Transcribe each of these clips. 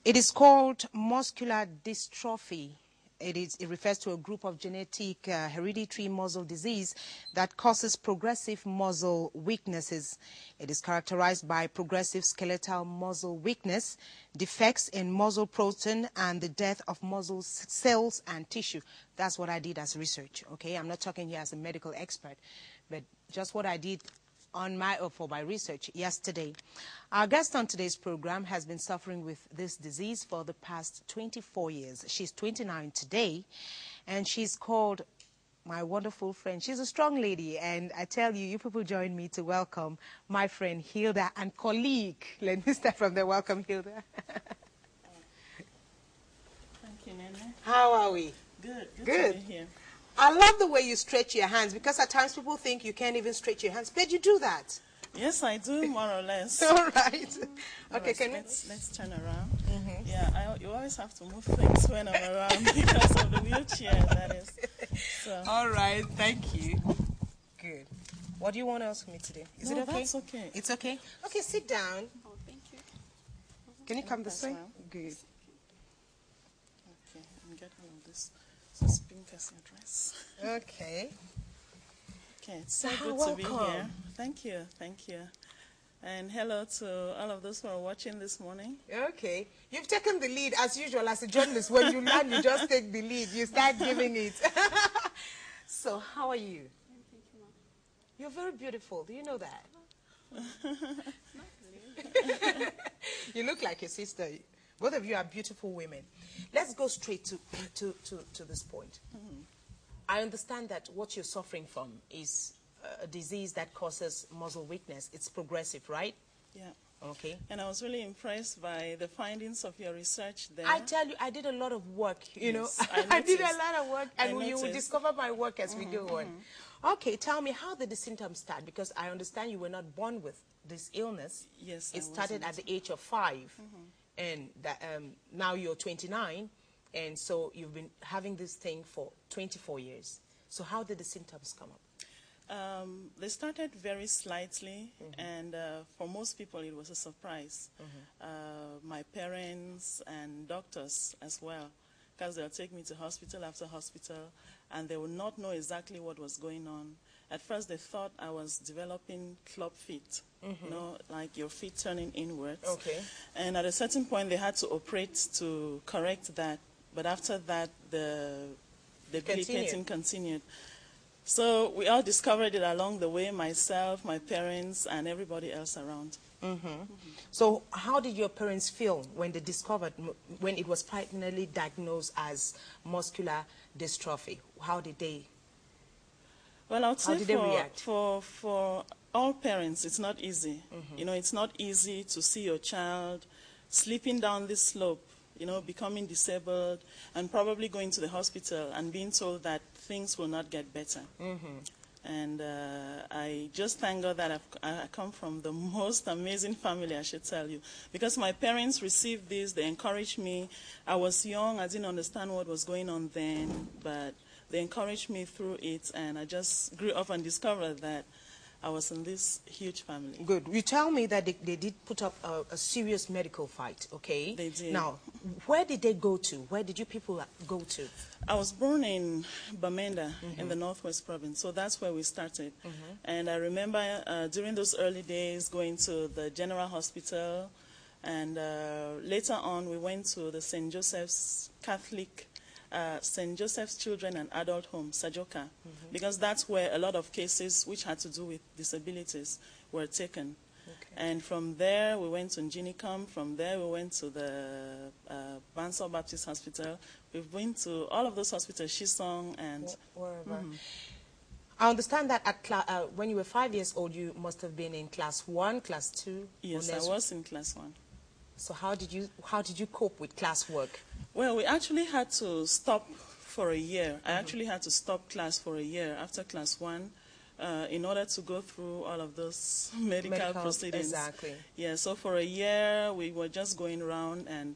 It is called muscular dystrophy. It refers to a group of genetic hereditary muscle disease that causes progressive muscle weaknesses. It is characterized by progressive skeletal muscle weakness, defects in muscle protein, and the death of muscle cells and tissue. That's what I did as research, okay? I'm not talking here as a medical expert, but just what I did for my research yesterday. Our guest on today's program has been suffering with this disease for the past 24 years. She's 29 today, and she's called my wonderful friend. She's a strong lady, and I tell you, you people join me to welcome my friend Hilda and colleague. Let me start from there. Welcome, Hilda. Thank you, Nene. How are we? Good. Good. To be here. I love the way you stretch your hands, because at times people think you can't even stretch your hands, but you do that. Yes, I do, more or less. All right. Okay, let's turn around. Yeah, you always have to move things when I'm around because of the wheelchair, that is. So. All right, thank you. Good. What do you want else from me today? Is it okay? That's okay. It's okay? Okay, sit down. Oh, thank you. Can you come this way? Well. Good. Okay, I'm getting all this. So it's pink as your dress. Okay. Okay, it's so good to be here. Thank you. And hello to all of those who are watching this morning. Okay. You've taken the lead, as usual, as a journalist. When you land, you just take the lead. You start giving it. So, how are you? Thank you, Mom. You're very beautiful. Do you know that? Not really. You look like your sister. Both of you are beautiful women. Let's go straight to this point. I understand that what you're suffering from is a disease that causes muscle weakness. It's progressive, right? Yeah. Okay. And I was really impressed by the findings of your research there. I tell you, I did a lot of work, you know. I I did a lot of work, and you will noticed. discover my work as we go on. Okay, tell me, how did the symptoms start? Because I understand you were not born with this illness. Yes, It started at the age of 5, and that, now you're 29, and so you've been having this thing for 24 years. So how did the symptoms come up? They started very slightly, and for most people it was a surprise. My parents and doctors as well, because they'll take me to hospital after hospital, and they would not know exactly what was going on. At first they thought I was developing club feet, you know, like your feet turning inwards. Okay. And at a certain point they had to operate to correct that, but after that the debilitating continued. So we all discovered it along the way, myself, my parents, and everybody else around. So how did your parents feel when they discovered, when it was finally diagnosed as muscular dystrophy? How did they? Well, I would say react? for all parents, it's not easy. You know, it's not easy to see your child slipping down this slope, you know, becoming disabled, and probably going to the hospital and being told that things will not get better. And I just thank God that I come from the most amazing family, I should tell you. Because my parents received this, they encouraged me. I was young, I didn't understand what was going on then, but they encouraged me through it, and I just grew up and discovered that I was in this huge family. Good. You tell me that they did put up a serious medical fight, okay? They did. Now, where did they go to? Where did you people go to? I was born in Bamenda in the Northwest Province, so that's where we started. And I remember during those early days going to the General Hospital, and later on we went to the St. Joseph's Catholic St. Joseph's Children and Adult Home, Shadzeka, because that's where a lot of cases which had to do with disabilities were taken. And from there, we went to Njinikam. From there, we went to the Bansal Baptist Hospital. We've been to all of those hospitals, Shisong and... Wherever. I understand that at when you were 5 years old, you must have been in class 1, class 2? Yes, I was in class 1. So how did you cope with classwork? Well, we actually had to stop for a year. I actually had to stop class for a year after class 1 in order to go through all of those medical proceedings. Exactly. Yeah, so for a year we were just going around, and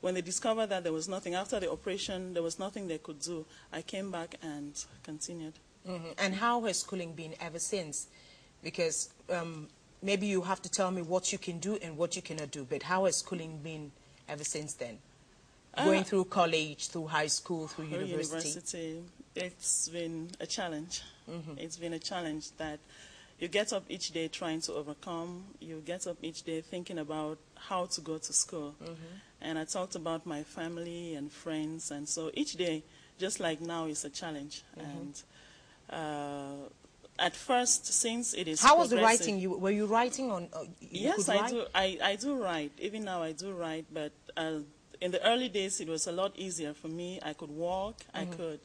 when they discovered that there was nothing, after the operation, there was nothing they could do, I came back and continued. And how has schooling been ever since? Because maybe you have to tell me what you can do and what you cannot do, but how has schooling been ever since then? Going through college, through high school, through university. It's been a challenge. It's been a challenge that you get up each day trying to overcome. You get up each day thinking about how to go to school. And I talked about my family and friends, and so each day, just like now, is a challenge. And at first, since it is How was the writing? Were you writing on? Yes, I do. I do write. Even now, I do write. But in the early days, it was a lot easier for me. I could walk. I could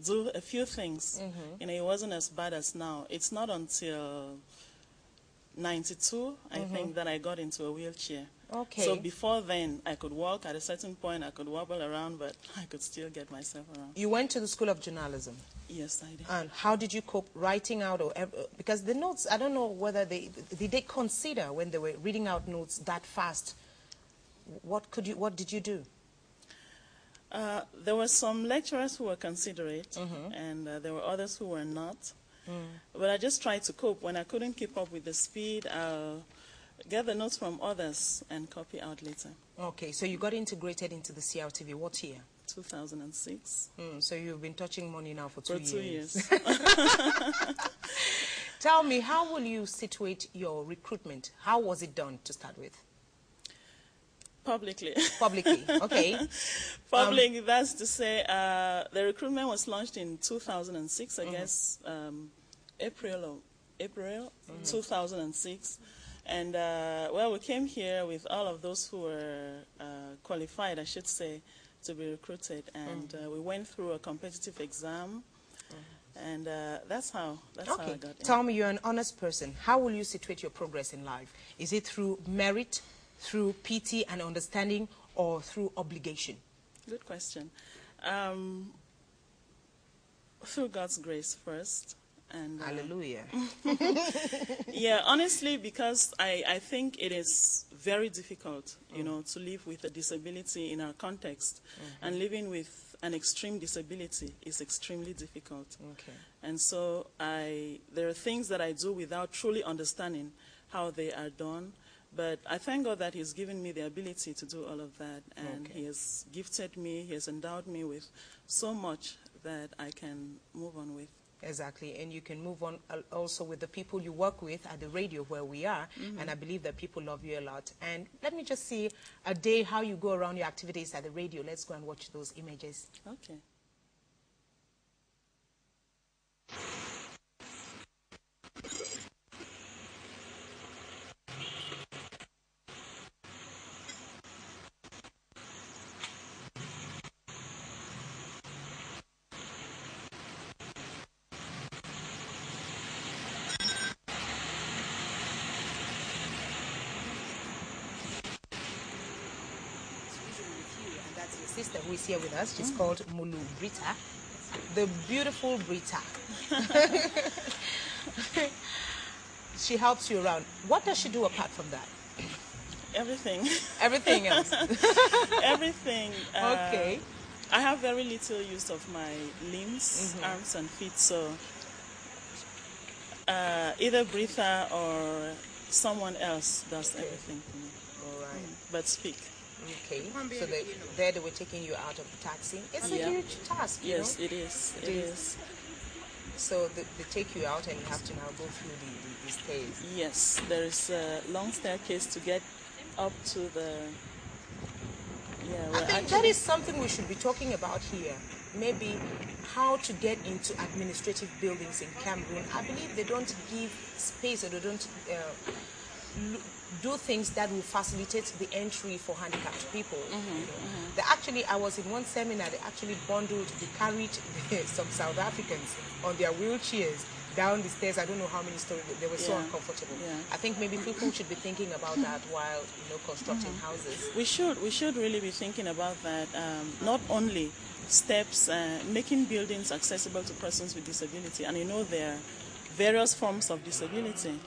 do a few things. You know, it wasn't as bad as now. It's not until 92, I think, that I got into a wheelchair. Okay. So before then, I could walk. At a certain point, I could wobble around, but I could still get myself around. You went to the School of Journalism. Yes, I did. And how did you cope writing out, or because the notes? I don't know whether did they consider when they were reading out notes that fast. What did you do? There were some lecturers who were considerate, and there were others who were not. But I just tried to cope. When I couldn't keep up with the speed, I'll get the notes from others and copy out later. Okay, so you got integrated into the CRTV. What year? 2006. So you've been touching money now for 2 years. For 2 years. Tell me, how will you situate your recruitment? How was it done to start with? Publicly. Publicly, okay. Public, that's to say, the recruitment was launched in 2006, I guess, April 2006. And, well, we came here with all of those who were qualified, I should say, to be recruited. And we went through a competitive exam. And that's how I got in. Tell me, you're an honest person. How will you situate your progress in life? Is it through merit, through pity and understanding, or through obligation? Good question. Through God's grace first. And, Hallelujah. Yeah, honestly, because I think it is very difficult, you know, to live with a disability in our context. And living with an extreme disability is extremely difficult. Okay. And so there are things that I do without truly understanding how they are done. But I thank God that He's given me the ability to do all of that. And He has gifted me, He has endowed me with so much that I can move on with. Exactly, and you can move on also with the people you work with at the radio where we are, and I believe that people love you a lot. And let me just see a day how you go around your activities at the radio. Let's go and watch those images. Okay. Sister who is here with us, she's called Mulu Brita, the beautiful Brita. She helps you around. What does she do apart from that? Everything. Everything else. Everything. Okay. I have very little use of my limbs, arms and feet, so either Brita or someone else does everything for me. All right. But speak. Okay, so they were taking you out of the taxi. It's a huge task, you Yes, know? it is. It is. So they take you out and you have to now go through the stairs. Yes, there is a long staircase to get up to the... I think that is something we should be talking about here. Maybe how to get into administrative buildings in Cameroon. I believe they don't give space, or they don't do things that will facilitate the entry for handicapped people. They actually, I was in one seminar, they actually carried some South Africans on their wheelchairs down the stairs. I don't know how many stories, they were so uncomfortable. I think maybe people should be thinking about that while, you know, constructing houses. We should really be thinking about that. Not only steps, making buildings accessible to persons with disability, and you know there are various forms of disability.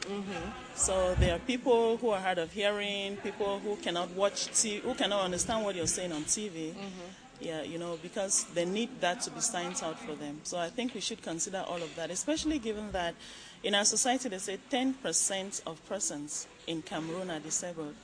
So there are people who are hard of hearing, people who cannot watch TV, who cannot understand what you're saying on TV. Yeah, you know, because they need that to be signed out for them. So I think we should consider all of that, especially given that in our society they say 10% of persons in Cameroon are disabled.